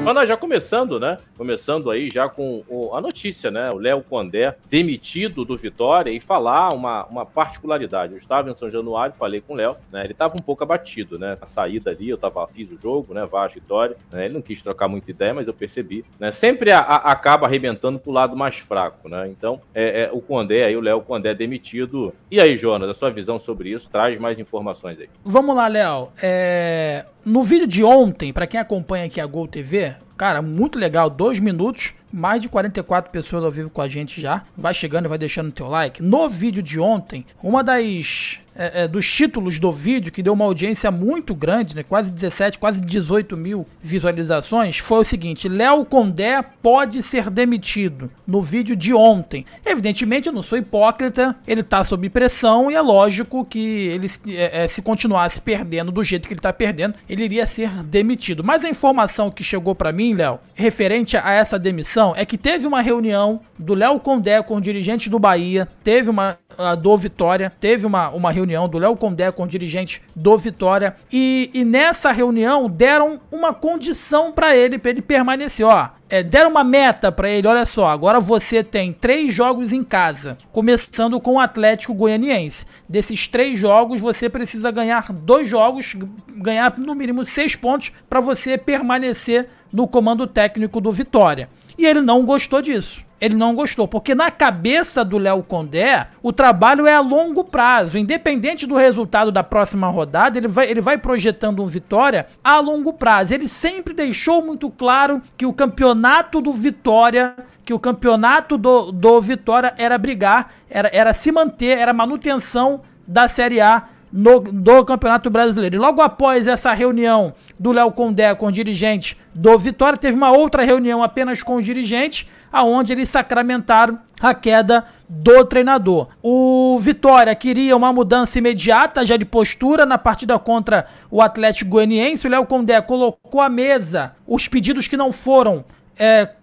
Mas já começando, né? Começando aí já com a notícia, né? O Léo Condé demitido do Vitória e falar uma particularidade. Eu estava em São Januário, falei com o Léo, né? Ele estava um pouco abatido, né? A saída ali, fiz o jogo, né? Vasco, Vitória, né? Ele não quis trocar muita ideia, mas eu percebi, né? Sempre acaba arrebentando pro lado mais fraco, né? Então, o Condé aí, o Léo Condé demitido. E aí, Jonas, a sua visão sobre isso? Traz mais informações aí. Vamos lá, Léo. No vídeo de ontem, para quem acompanha aqui a Gol TV, cara, muito legal, 2 minutos, mais de 44 pessoas ao vivo com a gente já. Vai chegando e vai deixando o teu like. No vídeo de ontem, uma dos títulos do vídeo, que deu uma audiência muito grande, né, quase 17, quase 18 mil visualizações, foi o seguinte: Léo Condé pode ser demitido. No vídeo de ontem. Evidentemente, eu não sou hipócrita, ele tá sob pressão e é lógico que ele, se continuasse perdendo do jeito que ele tá perdendo, ele iria ser demitido. Mas a informação que chegou pra mim, Léo, referente a essa demissão, é que teve uma reunião do Léo Condé com dirigentes do Bahia, teve do Vitória, teve uma reunião do Léo Condé com dirigentes do Vitória, e nessa reunião deram uma condição pra ele permanecer, deram uma meta pra ele. Olha só, agora você tem 3 jogos em casa, começando com o Atlético Goianiense. Desses 3 jogos, você precisa ganhar 2 jogos, ganhar no mínimo 6 pontos pra você permanecer no comando técnico do Vitória. E ele não gostou disso. Ele não gostou, porque na cabeça do Léo Condé, o trabalho é a longo prazo. Independente do resultado da próxima rodada, ele vai projetando um Vitória a longo prazo. Ele sempre deixou muito claro que o campeonato do Vitória, era brigar, era se manter, era manutenção da Série A do Campeonato Brasileiro. E logo após essa reunião do Léo Condé com os dirigentes do Vitória, teve uma outra reunião apenas com os dirigentes, aonde eles sacramentaram a queda do treinador. O Vitória queria uma mudança imediata já de postura na partida contra o Atlético Goianiense. O Léo Condé colocou à mesa os pedidos que não foram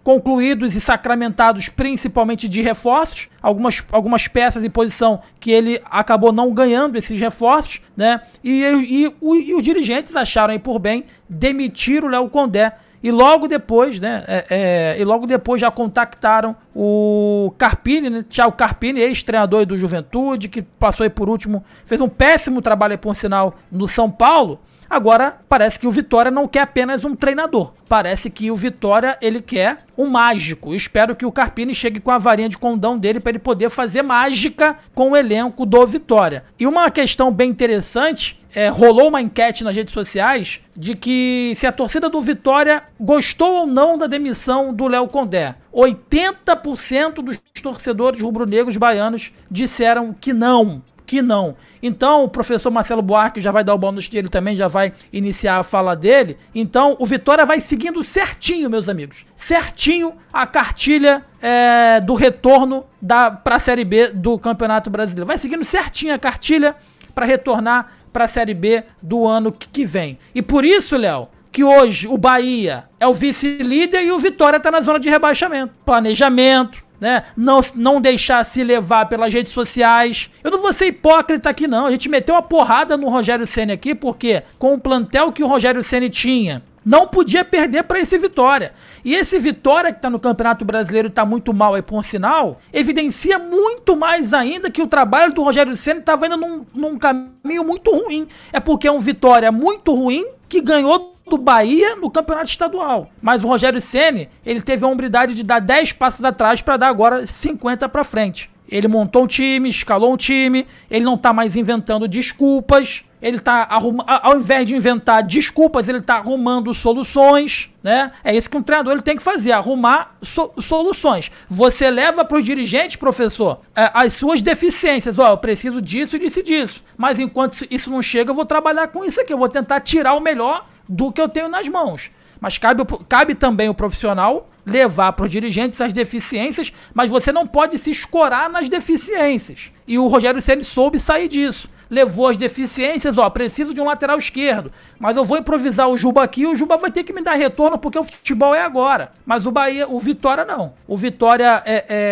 concluídos e sacramentados, principalmente de reforços, algumas peças em posição que ele acabou não ganhando esses reforços, né? E os dirigentes acharam aí por bem demitir o Léo Condé. E logo depois, né? Já contactaram o Carpini, né? Thiago Carpini, ex-treinador do Juventude, que passou aí por último, fez um péssimo trabalho aí, por sinal, no São Paulo. Agora, parece que o Vitória não quer apenas um treinador. Parece que o Vitória, ele quer um mágico. Eu espero que o Carpini chegue com a varinha de condão dele para ele poder fazer mágica com o elenco do Vitória. E uma questão bem interessante, rolou uma enquete nas redes sociais de que se a torcida do Vitória gostou ou não da demissão do Léo Condé. 80% dos torcedores rubro-negros baianos disseram que não. Então, o professor Marcelo Buarque já vai dar o bônus dele também, já vai iniciar a fala dele. Então, o Vitória vai seguindo certinho, meus amigos, certinho a cartilha do retorno para a Série B do Campeonato Brasileiro. Vai seguindo certinho a cartilha para retornar para a Série B do ano que vem. E por isso, Léo, que hoje o Bahia é o vice-líder e o Vitória está na zona de rebaixamento. Planejamento, né? Não deixar se levar pelas redes sociais. Eu não vou ser hipócrita aqui não. A gente meteu uma porrada no Rogério Ceni aqui, porque com o plantel que o Rogério Ceni tinha, não podia perder para esse Vitória. E esse Vitória que tá no Campeonato Brasileiro e tá muito mal aí por sinal, evidencia muito mais ainda que o trabalho do Rogério Ceni tava indo num caminho muito ruim. É porque é um Vitória muito ruim que ganhou do Bahia no campeonato estadual. Mas o Rogério Ceni, ele teve a hombridade de dar 10 passos atrás para dar agora 50 para frente. Ele montou um time, escalou um time, ele não tá mais inventando desculpas, ele tá ao invés de inventar desculpas, ele tá arrumando soluções, né? É isso que um treinador ele tem que fazer, arrumar soluções. Você leva para os dirigentes, professor, as suas deficiências. Eu preciso disso e disso. Mas enquanto isso não chega, eu vou trabalhar com isso aqui, eu vou tentar tirar o melhor do que eu tenho nas mãos. Mas cabe também o profissional levar para os dirigentes as deficiências, mas você não pode se escorar nas deficiências. E o Rogério Ceni soube sair disso. Levou as deficiências, preciso de um lateral esquerdo, mas eu vou improvisar o Juba aqui, o Juba vai ter que me dar retorno porque o futebol é agora. Mas o Vitória não. O Vitória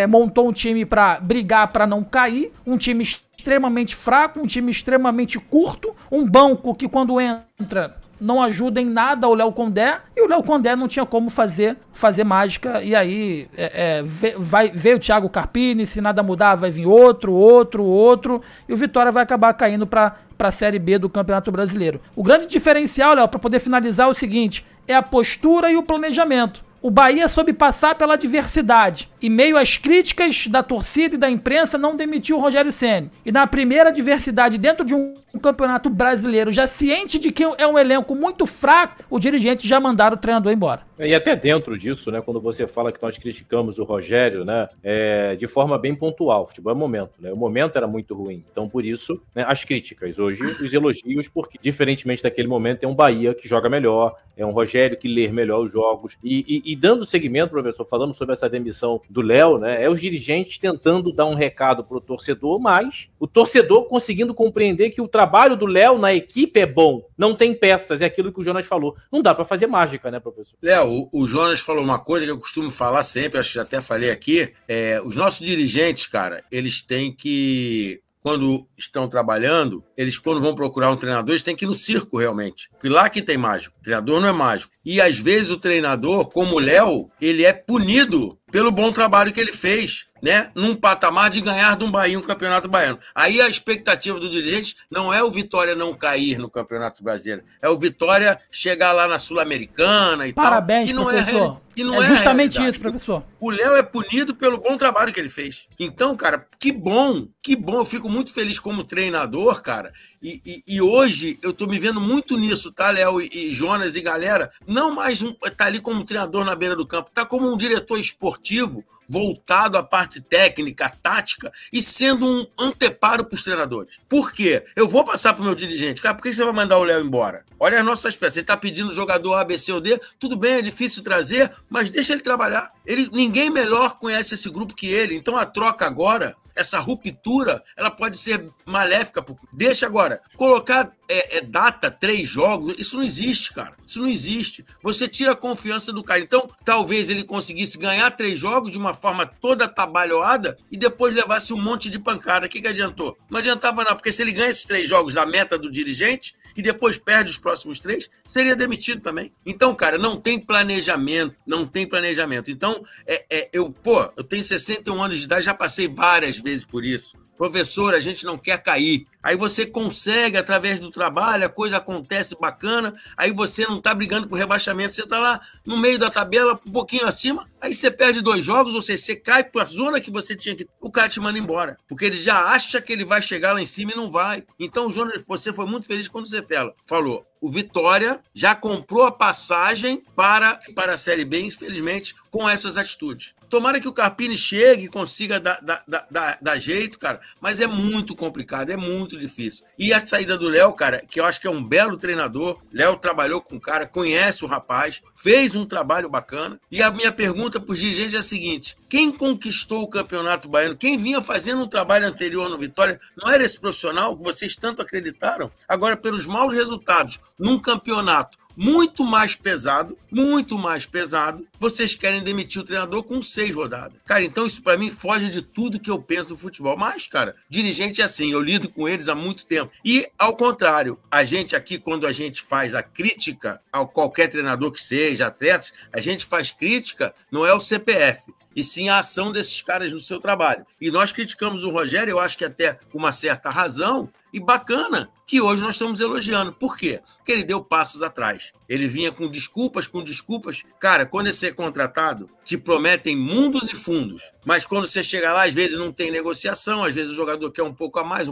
montou um time para brigar, para não cair, um time extremamente fraco, um time extremamente curto, um banco que quando entra não ajuda em nada o Léo Condé, e o Léo Condé não tinha como fazer mágica, e aí veio o Thiago Carpini, se nada mudar vai vir outro, e o Vitória vai acabar caindo para a Série B do Campeonato Brasileiro. O grande diferencial, Léo, para poder finalizar é o seguinte, é a postura e o planejamento. O Bahia soube passar pela adversidade e, meio às críticas da torcida e da imprensa, não demitiu o Rogério Ceni. E na primeira adversidade, dentro de um campeonato brasileiro, já ciente de que é um elenco muito fraco, o dirigente já mandaram o treinador embora. E até dentro disso, né, quando você fala que nós criticamos o Rogério, né, de forma bem pontual, futebol é momento, né, o momento era muito ruim, então por isso, né, as críticas, hoje os elogios, porque diferentemente daquele momento é um Bahia que joga melhor, é um Rogério que lê melhor os jogos, e dando seguimento, professor, falando sobre essa demissão do Léo, né, é os dirigentes tentando dar um recado pro torcedor, mas o torcedor conseguindo compreender que o trabalho do Léo na equipe é bom, não tem peças, é aquilo que o Jonas falou, não dá para fazer mágica, né, professor? Léo, o Jonas falou uma coisa que eu costumo falar sempre, acho que até falei aqui, os nossos dirigentes, cara, eles têm que, quando estão trabalhando, eles quando vão procurar um treinador, eles têm que ir no circo realmente, porque lá que tem mágico, o treinador não é mágico, e às vezes o treinador, como o Léo, ele é punido pelo bom trabalho que ele fez, né? Num patamar de ganhar de um Bahia um campeonato baiano. Aí a expectativa do dirigente não é o Vitória não cair no Campeonato Brasileiro, é o Vitória chegar lá na Sul-Americana e Parabéns, tal. professor. É justamente isso, professor. O Léo é punido pelo bom trabalho que ele fez. Então, cara, que bom. Eu fico muito feliz como treinador, cara. E hoje eu tô me vendo muito nisso, tá, Léo e Jonas e galera? Não mais tá ali como treinador na beira do campo, tá como um diretor esportivo voltado à parte técnica, tática e sendo um anteparo para os treinadores. Por quê? Eu vou passar para o meu dirigente. Cara, por que você vai mandar o Léo embora? Olha as nossas peças. Ele está pedindo jogador A, B, C ou D. Tudo bem, é difícil trazer, mas deixa ele trabalhar. Ninguém melhor conhece esse grupo que ele. Então a troca agora, essa ruptura, ela pode ser maléfica. Deixa agora. Colocar data, 3 jogos, isso não existe, cara. Isso não existe. Você tira a confiança do cara. Então, talvez ele conseguisse ganhar 3 jogos de uma forma toda atabalhoada e depois levasse um monte de pancada. O que adiantou? Não adiantava não, porque se ele ganha esses 3 jogos da meta do dirigente e depois perde os próximos 3, seria demitido também. Então, cara, não tem planejamento. Então, eu tenho 61 anos de idade, já passei várias vezes por isso. Professor, a gente não quer cair. Aí você consegue, através do trabalho, a coisa acontece bacana, aí você não está brigando por rebaixamento, você está lá no meio da tabela, um pouquinho acima, aí você perde 2 jogos, ou seja, você cai para a zona que você tinha que... O cara te manda embora, porque ele já acha que ele vai chegar lá em cima e não vai. Então, Jonas, você foi muito feliz quando você falou. O Vitória já comprou a passagem para a Série B, infelizmente, com essas atitudes. Tomara que o Carpini chegue e consiga dar jeito, cara, mas é muito complicado, é muito difícil. E a saída do Léo, cara, que eu acho que é um belo treinador, Léo trabalhou com o cara, conhece o rapaz, fez um trabalho bacana. E a minha pergunta para os dirigentes é a seguinte: quem conquistou o Campeonato Baiano, quem vinha fazendo um trabalho anterior no Vitória, não era esse profissional que vocês tanto acreditaram? Agora, pelos maus resultados num campeonato muito mais pesado, vocês querem demitir o treinador com 6 rodadas. Cara, então isso pra mim foge de tudo que eu penso no futebol. Mas, cara, dirigente é assim, eu lido com eles há muito tempo. E, ao contrário, a gente aqui, quando a gente faz a crítica a qualquer treinador que seja, atletas, a gente faz crítica, não é o CPF, e sim a ação desses caras no seu trabalho. E nós criticamos o Rogério, eu acho que até com uma certa razão, e bacana, que hoje nós estamos elogiando. Por quê? Porque ele deu passos atrás. Ele vinha com desculpas. Cara, quando você é contratado, te prometem mundos e fundos. Mas quando você chega lá, às vezes não tem negociação, às vezes o jogador quer um pouco a mais.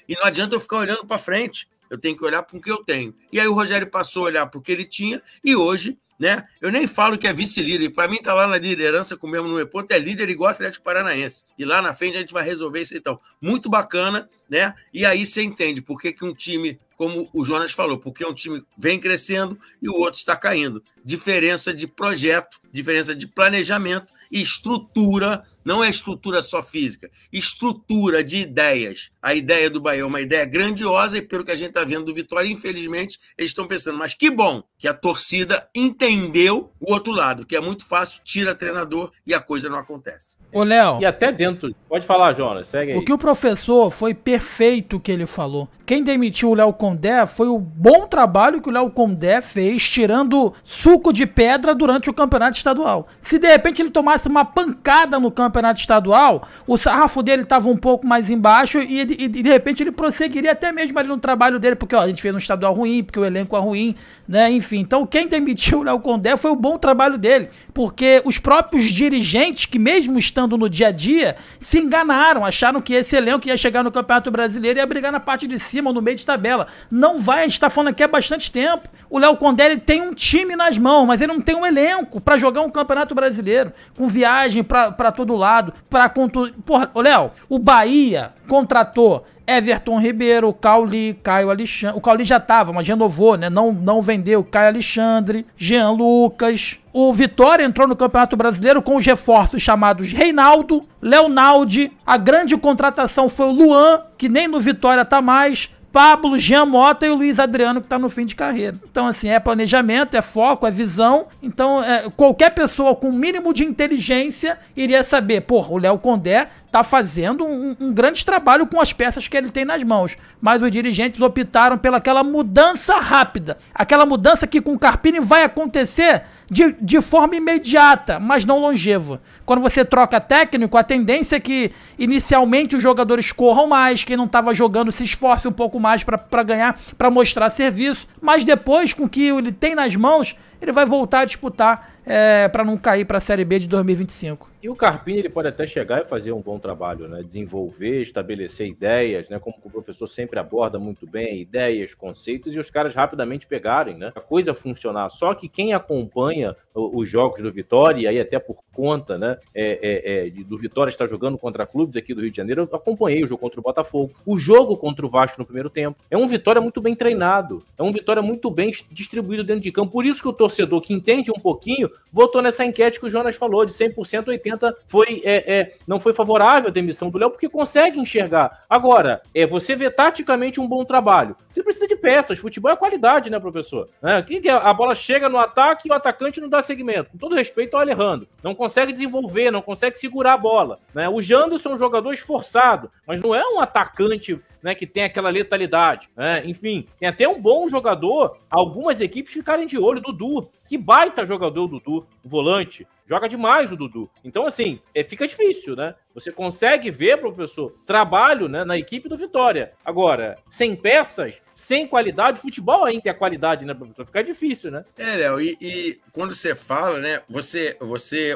E não adianta eu ficar olhando para frente. Eu tenho que olhar para o que eu tenho. E aí o Rogério passou a olhar para o que ele tinha e hoje, né? Eu nem falo que é vice-líder. Para mim, tá lá na liderança com o mesmo número de pontos, é líder igual Atlético Paranaense. E lá na frente a gente vai resolver isso então. Muito bacana, né? E aí você entende por que um time, como o Jonas falou, porque um time vem crescendo e o outro está caindo. Diferença de projeto, diferença de planejamento e estrutura. Não é estrutura só física, estrutura de ideias. A ideia do Bahia é uma ideia grandiosa e, pelo que a gente está vendo do Vitória, infelizmente, eles estão pensando, mas que bom que a torcida entendeu o outro lado, que é muito fácil, tira treinador e a coisa não acontece. Ô, Léo. E até dentro... Pode falar, Jonas, segue aí. O que o professor foi perfeito o que ele falou. Quem demitiu o Léo Condé foi o bom trabalho que o Léo Condé fez, tirando suco de pedra durante o campeonato estadual. Se de repente ele tomasse uma pancada no campeonato estadual, o sarrafo dele estava um pouco mais embaixo e de repente ele prosseguiria até mesmo ali no trabalho dele, porque ó, a gente fez um estadual ruim, porque o elenco é ruim, né? Enfim, então quem demitiu o Léo Condé foi o bom trabalho dele, porque os próprios dirigentes, que mesmo estando no dia a dia, se enganaram, acharam que esse elenco ia chegar no Campeonato Brasileiro e ia brigar na parte de cima, no meio de tabela. Não vai, a gente tá falando aqui há bastante tempo. O Léo Condé, ele tem um time nas mãos, mas ele não tem um elenco pra jogar um Campeonato Brasileiro, com viagem pra todo lado, Porra, ô Léo, o Bahia contratou Everton Ribeiro, Cauli, Caio Alexandre. O Cauli já tava, mas renovou, né? Não vendeu. Caio Alexandre, Jean Lucas. O Vitória entrou no Campeonato Brasileiro com os reforços chamados Reinaldo, Leonaldi. A grande contratação foi o Luan, que nem no Vitória tá mais. Pablo, Jean Mota e o Luiz Adriano, que tá no fim de carreira. Então, assim, é planejamento, é foco, é visão. Então, qualquer pessoa com o mínimo de inteligência iria saber, porra, o Léo Condé tá fazendo um grande trabalho com as peças que ele tem nas mãos. Mas os dirigentes optaram pelaquela mudança rápida. Aquela mudança que com o Carpini vai acontecer de forma imediata, mas não longeva. Quando você troca técnico, a tendência é que inicialmente os jogadores corram mais, quem não estava jogando se esforce um pouco mais para ganhar, para mostrar serviço, mas depois, com o que ele tem nas mãos, ele vai voltar a disputar para não cair para a Série B de 2025. E o Carpini, ele pode até chegar e fazer um bom trabalho, né? Desenvolver, estabelecer ideias, né? Como o professor sempre aborda muito bem, ideias, conceitos, e os caras rapidamente pegarem, né? A coisa funcionar. Só que quem acompanha os jogos do Vitória, e aí até por conta, né, do Vitória estar jogando contra clubes aqui do Rio de Janeiro, eu acompanhei o jogo contra o Botafogo. O jogo contra o Vasco no primeiro tempo. É um Vitória muito bem treinado. É um Vitória muito bem distribuído dentro de campo. Por isso que o torcedor que entende um pouquinho votou nessa enquete que o Jonas falou, de 100%, 80% não foi favorável à demissão do Léo, porque consegue enxergar. Agora, você vê taticamente um bom trabalho. Você precisa de peças, futebol é qualidade, né, professor? A bola chega no ataque e o atacante não dá segmento. Com todo respeito ao Alejandro. Não consegue desenvolver, não consegue segurar a bola. Né? O Janderson é um jogador esforçado, mas não é um atacante, né, que tem aquela letalidade. Né? Enfim, tem até um bom jogador, algumas equipes ficarem de olho. Dudu, que baita jogador o Dudu, o volante. Joga demais o Dudu. Então, assim, fica difícil, né? Você consegue ver, professor, trabalho, né, na equipe do Vitória. Agora, sem peças, sem qualidade, futebol ainda é qualidade, né, professor? Fica difícil, né? Léo, e quando você fala, né, você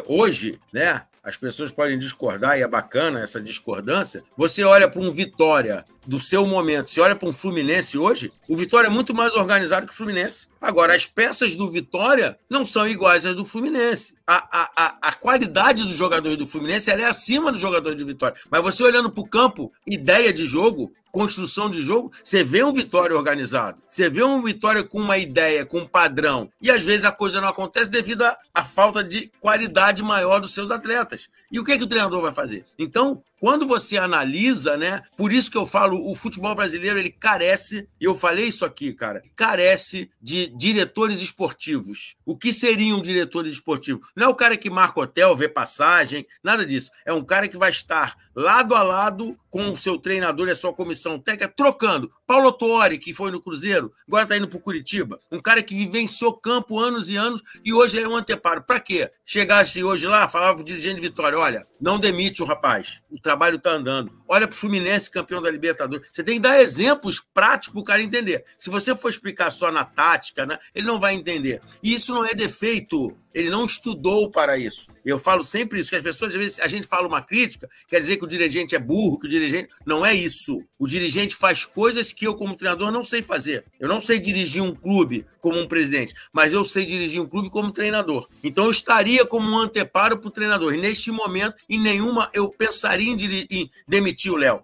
hoje, né, as pessoas podem discordar, e é bacana essa discordância. Você olha para um Vitória do seu momento, você olha para um Fluminense hoje, o Vitória é muito mais organizado que o Fluminense. Agora, as peças do Vitória não são iguais às do Fluminense. A qualidade dos jogadores do Fluminense ela é acima dos jogadores do Vitória. Mas você olhando para o campo, ideia de jogo, construção de jogo, você vê um Vitória organizado. Você vê um Vitória com uma ideia, com um padrão. E às vezes a coisa não acontece devido à falta de qualidade maior dos seus atletas. E o que o treinador vai fazer? Então, quando você analisa, né? Por isso que eu falo, o futebol brasileiro, ele carece, e eu falei isso aqui, cara, carece de diretores esportivos. O que seriam diretores esportivos? Não é o cara que marca hotel, vê passagem, nada disso. É um cara que vai estar lado a lado com o seu treinador e a sua comissão técnica, trocando. Paulo Tuori, que foi no Cruzeiro, agora está indo para o Curitiba. Um cara que vivenciou campo anos e anos e hoje é um anteparo. Para quê? Chegasse hoje lá, falava para o dirigente de Vitória, olha, não demite o rapaz, o trabalho está andando. Olha para o Fluminense, campeão da Libertadores. Você tem que dar exemplos práticos para o cara entender. Se você for explicar só na tática, né, ele não vai entender. E isso não é defeito. Ele não estudou para isso. Eu falo sempre isso, que as pessoas, às vezes, a gente fala uma crítica, quer dizer que o dirigente é burro, que o dirigente... Não é isso. O dirigente faz coisas que eu, como treinador, não sei fazer. Eu não sei dirigir um clube como um presidente, mas eu sei dirigir um clube como treinador. Então, eu estaria como um anteparo para o treinador. E, neste momento, em nenhuma, eu pensaria em demitir o Léo.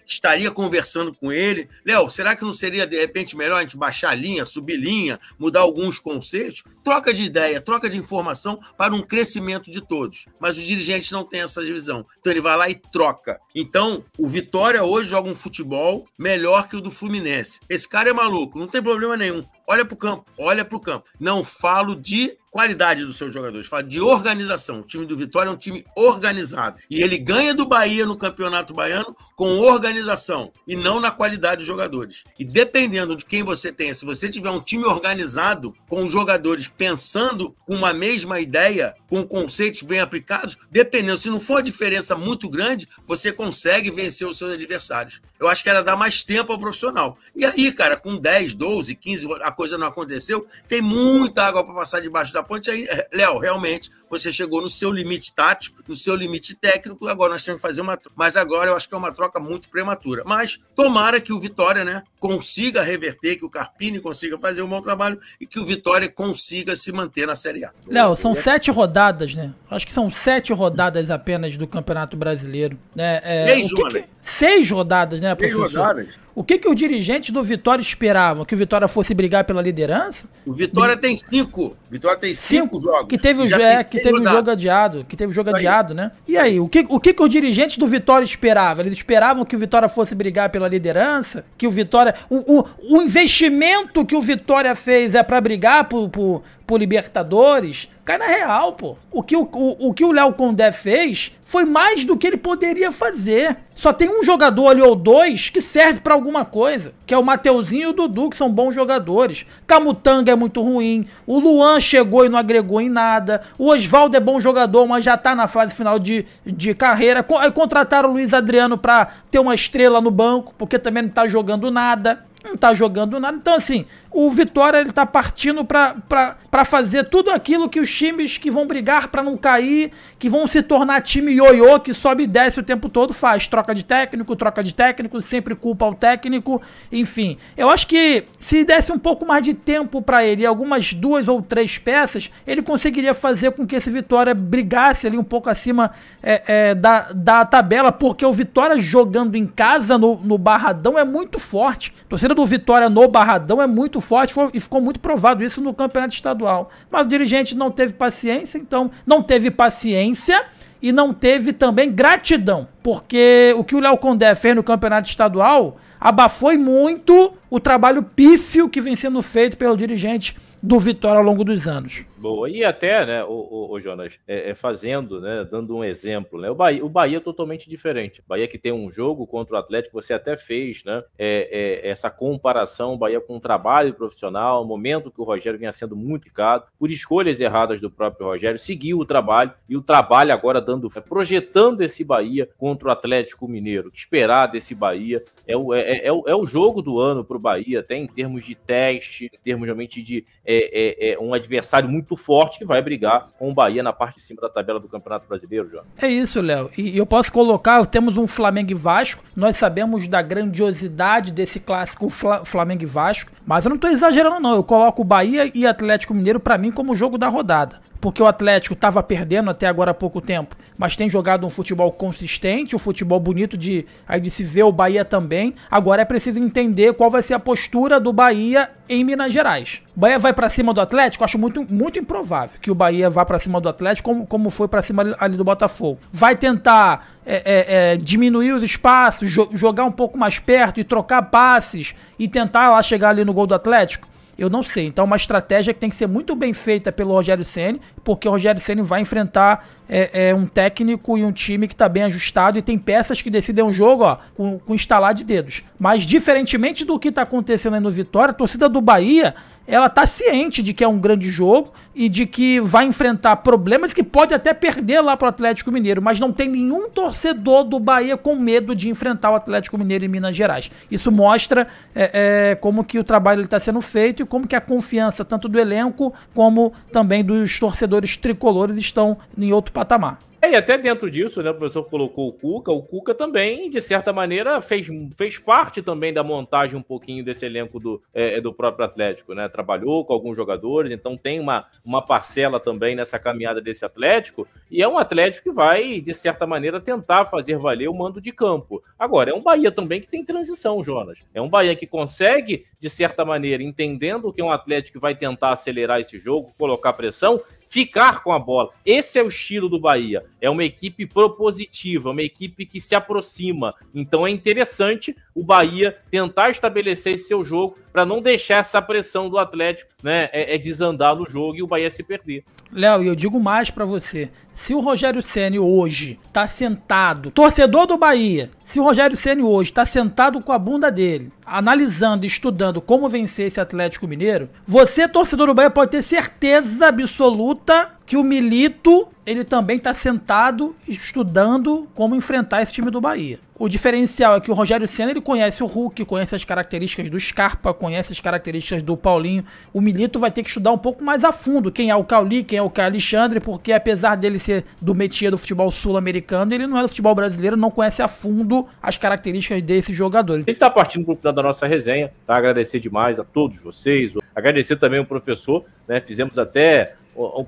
Estaria conversando com ele. Léo, será que não seria, de repente, melhor a gente baixar a linha, subir linha, mudar alguns conceitos? troca de ideia, troca de informação para um crescimento de todos. Mas os dirigentes não têm essa divisão. Então ele vai lá e troca. Então, o Vitória hoje joga um futebol melhor que o do Fluminense. Esse cara é maluco, não tem problema nenhum. Olha pro campo, olha pro campo. Não falo de qualidade dos seus jogadores, falo de organização. O time do Vitória é um time organizado. E ele ganha do Bahia no Campeonato Baiano com organização e não na qualidade dos jogadores. E dependendo de quem você tenha, se você tiver um time organizado, com os jogadores pensando com uma mesma ideia, com conceitos bem aplicados, dependendo, se não for uma diferença muito grande, você consegue vencer os seus adversários. Eu acho que era dar mais tempo ao profissional. E aí, cara, com 10, 12, 15, a coisa não aconteceu, tem muita água para passar debaixo da ponte. Aí, Léo, realmente, você chegou no seu limite tático, no seu limite técnico, agora nós temos que fazer uma troca. Mas agora eu acho que é uma troca muito prematura. Mas tomara que o Vitória, né, consiga reverter, que o Carpini consiga fazer um bom trabalho e que o Vitória consiga se manter na Série A. Léo, são 7 rodadas, né? Acho que são 7 rodadas apenas do Campeonato Brasileiro. Né? 6 rodadas, né, professor? 6 rodadas. O que o dirigente do Vitória esperava? Que o Vitória fosse brigar pela liderança? O Vitória tem 5. Vitória tem 5 jogos. Que teve o jogo adiado. Que teve o jogo adiado, né? E aí, o que o dirigente do Vitória esperava? Eles esperavam que o Vitória fosse brigar pela liderança? Que o Vitória... O investimento que o Vitória fez é pra brigar por Libertadores? Cai na real, pô. O que o Léo Condé fez foi mais do que ele poderia fazer. Só tem um jogador ali ou dois que serve pra alguma coisa, que é o Mateuzinho e o Dudu, que são bons jogadores. Camutanga é muito ruim. O Luan chegou e não agregou em nada. O Osvaldo é bom jogador, mas já tá na fase final de carreira. Contrataram o Luiz Adriano pra ter uma estrela no banco, porque também não tá jogando nada. Então, assim, o Vitória, ele tá partindo pra fazer tudo aquilo que os times que vão brigar pra não cair, que vão se tornar time ioiô, que sobe e desce o tempo todo, faz. Troca de técnico, sempre culpa ao técnico, enfim. Eu acho que se desse um pouco mais de tempo pra ele, algumas 2 ou 3 peças, ele conseguiria fazer com que esse Vitória brigasse ali um pouco acima da tabela, porque o Vitória jogando em casa no Barradão é muito forte. A torcida do Vitória no Barradão é muito forte e ficou muito provado isso no Campeonato Estadual. Mas o dirigente não teve paciência, então não teve paciência e não teve também gratidão, porque o que o Léo Condé fez no Campeonato Estadual abafou muito o trabalho pífio que vem sendo feito pelo dirigente do Vitória ao longo dos anos. Boa, e até, né, o Jonas, fazendo, né, dando um exemplo, né, o Bahia é totalmente diferente. O Bahia que tem um jogo contra o Atlético, você até fez, né, essa comparação, o Bahia com um trabalho profissional, um momento que o Rogério vinha sendo muito criticado, por escolhas erradas do próprio Rogério, seguiu o trabalho, e o trabalho agora projetando esse Bahia contra o Atlético Mineiro. O que esperar desse Bahia é o jogo do ano para o Bahia, até em termos de teste, em termos realmente de um adversário muito forte que vai brigar com o Bahia na parte de cima da tabela do Campeonato Brasileiro, João. É isso, Léo. E eu posso colocar, temos um Flamengo e Vasco, nós sabemos da grandiosidade desse clássico Flamengo e Vasco, mas eu não tô exagerando não, eu coloco o Bahia e Atlético Mineiro pra mim como jogo da rodada. Porque o Atlético estava perdendo até agora há pouco tempo, mas tem jogado um futebol consistente, um futebol bonito de se ver, o Bahia também. Agora é preciso entender qual vai ser a postura do Bahia em Minas Gerais. O Bahia vai para cima do Atlético? Acho muito, muito improvável que o Bahia vá para cima do Atlético como foi para cima ali do Botafogo. Vai tentar diminuir os espaços, jogar um pouco mais perto e trocar passes e tentar lá chegar ali no gol do Atlético? Eu não sei. Então, uma estratégia que tem que ser muito bem feita pelo Rogério Ceni, porque o Rogério Ceni vai enfrentar um técnico e um time que está bem ajustado e tem peças que decidem um jogo com estalar de dedos. Mas, diferentemente do que está acontecendo aí no Vitória, a torcida do Bahia, ela tá ciente de que é um grande jogo e de que vai enfrentar problemas que pode até perder lá pro Atlético Mineiro, mas não tem nenhum torcedor do Bahia com medo de enfrentar o Atlético Mineiro em Minas Gerais. Isso mostra como que o trabalho está sendo feito e como que a confiança tanto do elenco como também dos torcedores tricolores estão em outro patamar. E até dentro disso, né, o professor colocou o Cuca também, de certa maneira, fez parte também da montagem um pouquinho desse elenco do próprio Atlético, né, trabalhou com alguns jogadores, então tem uma parcela também nessa caminhada desse Atlético, e é um Atlético que vai, de certa maneira, tentar fazer valer o mando de campo. Agora, é um Bahia também que tem transição, Jonas, é um Bahia que consegue, de certa maneira, entendendo que é um Atlético que vai tentar acelerar esse jogo, colocar pressão, ficar com a bola. Esse é o estilo do Bahia. É uma equipe propositiva, uma equipe que se aproxima. Então é interessante o Bahia tentar estabelecer esse seu jogo para não deixar essa pressão do Atlético, né, desandar no jogo e o Bahia se perder. Léo, e eu digo mais pra você. Se o Rogério Ceni hoje tá sentado, torcedor do Bahia, se o Rogério Ceni hoje tá sentado com a bunda dele, analisando e estudando como vencer esse Atlético Mineiro, você, torcedor do Bahia, pode ter certeza absoluta que o Milito, ele também tá sentado estudando como enfrentar esse time do Bahia. O diferencial é que o Rogério Ceni, ele conhece o Hulk, conhece as características do Scarpa, conhece as características do Paulinho. O Milito vai ter que estudar um pouco mais a fundo quem é o Cauli, quem é o Caio Alexandre, porque apesar dele ser do métier do futebol sul-americano, ele não é do futebol brasileiro, não conhece a fundo as características desses jogadores. A gente está partindo para o final da nossa resenha, tá? Agradecer demais a todos vocês, agradecer também o professor, né? Fizemos até...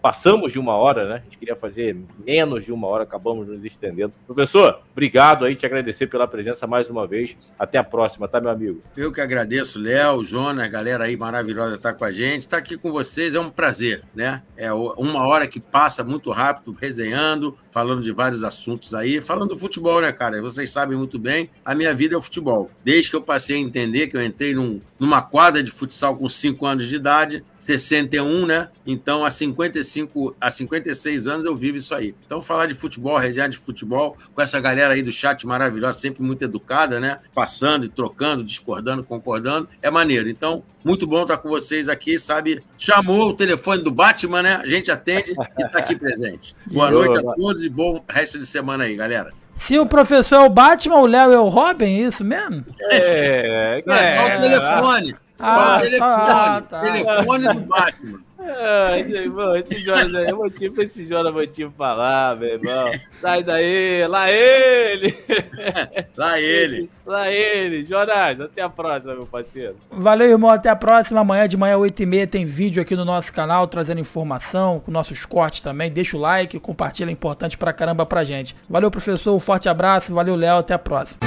Passamos de 1 hora, né? A gente queria fazer menos de 1 hora, acabamos nos estendendo. Professor, obrigado aí, te agradecer pela presença mais uma vez. Até a próxima, tá, meu amigo? Eu que agradeço, Léo, Jonas, galera aí maravilhosa tá com a gente. Tá aqui com vocês é um prazer, né? É 1 hora que passa muito rápido, resenhando, falando de vários assuntos aí, falando do futebol, né, cara? Vocês sabem muito bem, a minha vida é o futebol. Desde que eu passei a entender que eu entrei numa quadra de futsal com 5 anos de idade, 61, né? Então, há 56 anos eu vivo isso aí. Então, falar de futebol, resenha de futebol, com essa galera aí do chat maravilhosa, sempre muito educada, né? Passando e trocando, discordando, concordando, é maneiro. Então, muito bom estar com vocês aqui, sabe? Chamou o telefone do Batman, né? A gente atende e está aqui presente. Boa noite a todos e bom resto de semana aí, galera. Se o professor é o Batman, o Léo é o Robin, é isso mesmo? É só o telefone. Só o telefone. Tá. Telefone do Batman. Esse Jonas vou te falar, meu irmão. Sai daí, lá ele! Lá ele! Jonas, até a próxima, meu parceiro. Valeu, irmão, até a próxima. Amanhã de manhã, 8h30, tem vídeo aqui no nosso canal, trazendo informação, com nossos cortes também. Deixa o like, compartilha, é importante pra caramba pra gente. Valeu, professor, um forte abraço. Valeu, Léo, até a próxima.